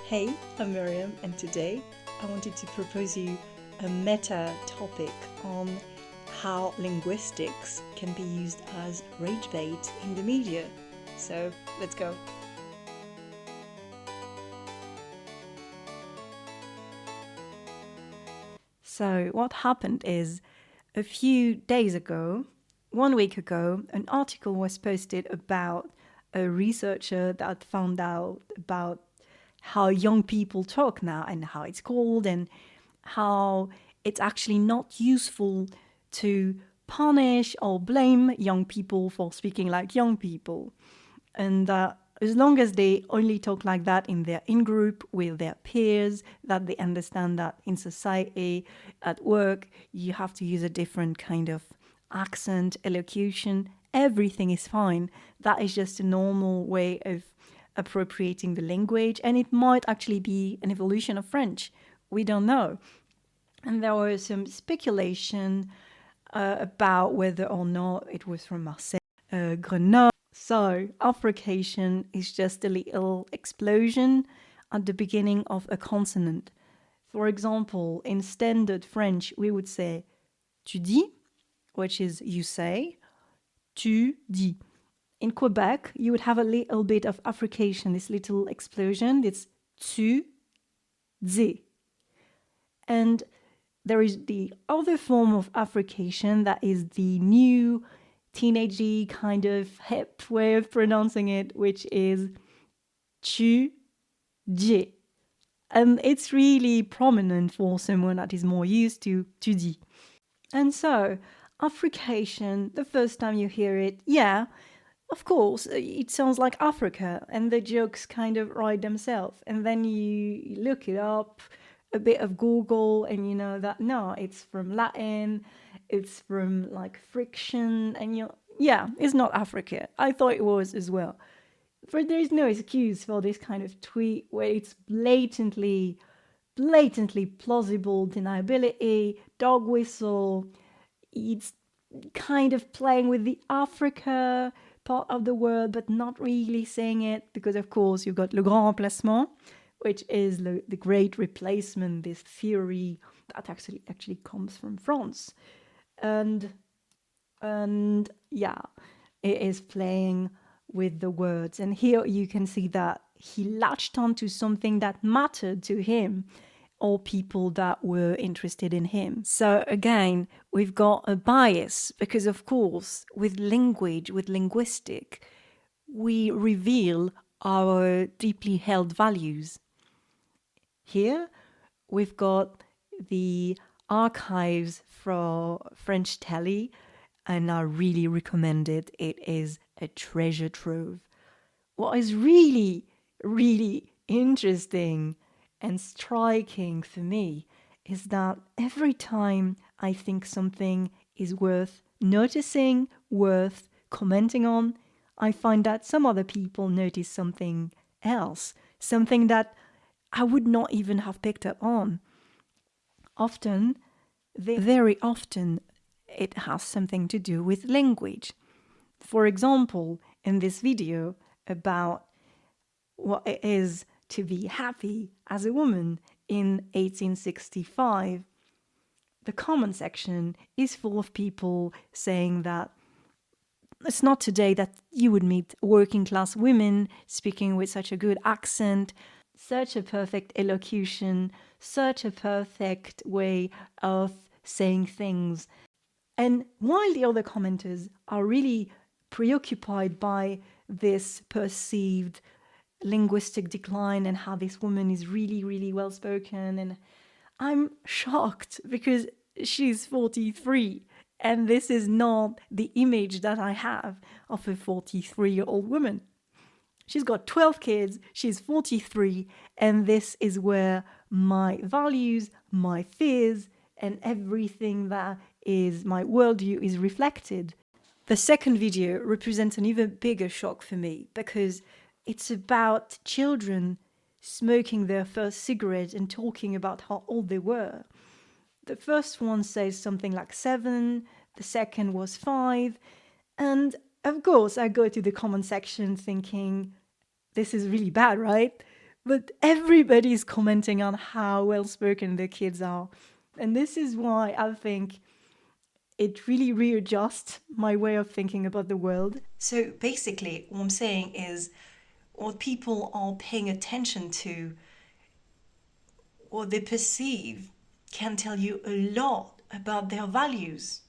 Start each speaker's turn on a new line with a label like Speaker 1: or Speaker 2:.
Speaker 1: Hey, I'm Myriam, and today I wanted to propose you a meta topic on how linguistics can be used as ragebait in the media. So let's go. So, what happened is a few days ago, 1 week ago, an article was posted about a researcher that found out about how young people talk now and how it's called and how it's actually not useful to punish or blame young people for speaking like young people. And as long as they only talk like that in their in-group with their peers, that they understand that in society, at work, you have to use a different kind of accent, elocution, everything is fine. That is just a normal way of appropriating the language, and it might actually be an evolution of French. We don't know. And there was some speculation about whether or not it was from Marseille, Grenoble. So, affrication is just a little explosion at the beginning of a consonant. For example, in standard French, we would say tu dis, which is you say, tu dis. In Quebec, you would have a little bit of affrication, this little explosion. It's tu dis. And there is the other form of affrication that is the new teenagey kind of hip way of pronouncing it, which is tu dis. And it's really prominent for someone that is more used to tu dis. And so, affrication, the first time you hear it, yeah, of course, it sounds like Africa, and the jokes kind of write themselves. And then you look it up, a bit of Google, and you know that no, it's from Latin, it's from like friction, and yeah, it's not Africa. I thought it was as well. But there is no excuse for this kind of tweet where it's blatantly plausible deniability, dog whistle. It's kind of playing with the Africa part of the word, but not really saying it, because of course you've got le grand remplacement, which is the great replacement, this theory that actually comes from France. And yeah, it is playing with the words. And here you can see that he latched onto something that mattered to him or people that were interested in him. So again, we've got a bias because, of course, with language, with linguistic, we reveal our deeply held values. Here, we've got the archives for French telly, and I really recommend it. It is a treasure trove. What is really, really interesting and striking for me is that every time I think something is worth noticing, worth commenting on, I find that some other people notice something else, something that I would not even have picked up on. Very often, it has something to do with language. For example, in this video about what it is to be happy as a woman in 1865, the comment section is full of people saying that it's not today that you would meet working class women speaking with such a good accent, such a perfect elocution, such a perfect way of saying things. And while the other commenters are really preoccupied by this perceived linguistic decline and how this woman is really, really well spoken, and I'm shocked because she's 43 and this is not the image that I have of a 43-year-old woman. She's got 12 kids, she's 43, and this is where my values, my fears, and everything that is my worldview is reflected. The second video represents an even bigger shock for me because it's about children smoking their first cigarette and talking about how old they were. The first one says something like 7, the second was 5, and of course I go to the comment section thinking, this is really bad, right? But everybody's commenting on how well spoken the kids are. And this is why I think it really readjusts my way of thinking about the world. So basically, what I'm saying is what people are paying attention to, what they perceive, can tell you a lot about their values.